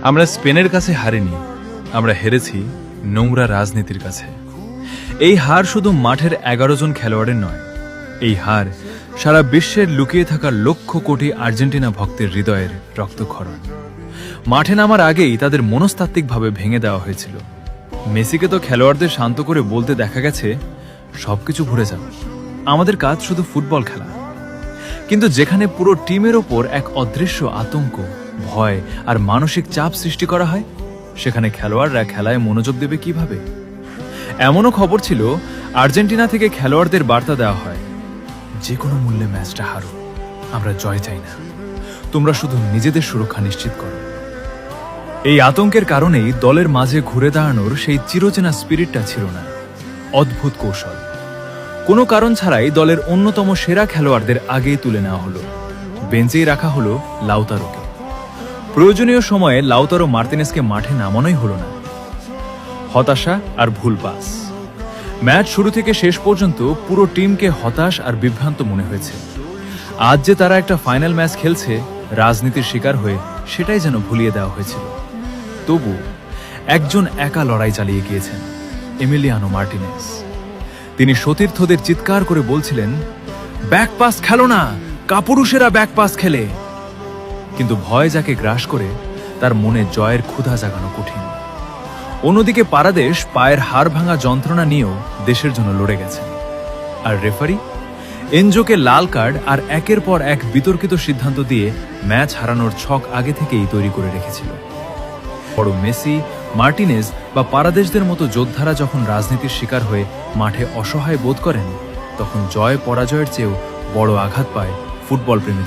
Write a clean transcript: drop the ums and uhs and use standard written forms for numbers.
আমরা স্পেনের কাছে হারিনি, আমরা হেরেছি নোংরা রাজনীতির কাছে। এই হার শুধু মাঠের 11 জন খেলোয়াড়ের নয়, এই হার সারা বিশ্বের লুকিয়ে থাকা লক্ষ কোটি আর্জেন্টিনা ভক্তের হৃদয়ের রক্তক্ষরণ। মাঠে নামার আগেই তাদের মনস্তাত্ত্বিকভাবে ভেঙে দেওয়া হয়েছিল। মেসিকে তো খেলোয়াড়দের শান্ত করে বলতে দেখা গেছে, সবকিছু ভুলে যাও, আমাদের কাজ শুধু ফুটবল খেলা। কিন্তু যেখানে পুরো টিমের ওপর এক অদৃশ্য আতঙ্ক, ভয় আর মানসিক চাপ সৃষ্টি করা হয়, সেখানে খেলোয়াড়রা খেলায় মনোযোগ দেবে কিভাবে? এমনও খবর ছিল, আর্জেন্টিনা থেকে খেলোয়াড়দের বার্তা দেওয়া হয়, যে কোনো মূল্যে ম্যাচটা হারো, আমরা জয় চাই না, তোমরা শুধু নিজেদের সুরক্ষা নিশ্চিত করো। এই আতঙ্কের কারণেই দলের মাঝে ঘুরে দাঁড়ানোর সেই চিরচেনা স্পিরিটটা ছিল না। অদ্ভুত কৌশল, কোনো কারণ ছাড়াই দলের অন্যতম সেরা খেলোয়াড়দের আগেই তুলে নেওয়া হলো, বেঞ্চেই রাখা হলো লাউতারোকে। প্রয়োজনীয় সময়ে লাউতারো মার্তিনেসকে মাঠে নামানোই হলো না। হতাশা আর ভুল পাস। ম্যাচ শুরু থেকে শেষ পর্যন্ত পুরো টিমকে হতাশ আর বিভ্রান্ত মনে হয়েছে। আজ যে তারা একটা ফাইনাল ম্যাচ খেলছে, রাজনীতির শিকার হয়ে, সেটাই যেন ভুলিয়ে দেওয়া হয়েছিল। তবু একজন একা লড়াই চালিয়ে গিয়েছেন, এমিলিয়ানো মার্টিনেজ। তিনি সতীর্থদের চিৎকার করে বলছিলেন, ব্যাক পাস খেলো না, কাপুরুষেরা ব্যাক পাস খেলে। কিন্তু ভয় যাকে গ্রাস করে, তার মনে জয়ের ক্ষুধা জাগানো কঠিন। অন্যদিকে পারাদেশ পায়ের হাড় ভাঙা যন্ত্রণা নিয়েও দেশের জন্য লড়ে গেছেন। আর রেফারি এনজোকে লাল কার্ড আর একের পর এক বিতর্কিত সিদ্ধান্ত দিয়ে ম্যাচ হারানোর ছক আগে থেকেই তৈরি করে রেখেছিল। বড় মেসি, মার্টিনেজ বা পারাদেশদের মতো যোদ্ধারা যখন রাজনীতির শিকার হয়ে মাঠে অসহায় বোধ করেন, তখন জয় পরাজয়ের চেয়েও বড় আঘাত পায় ফুটবল প্রেমীদের।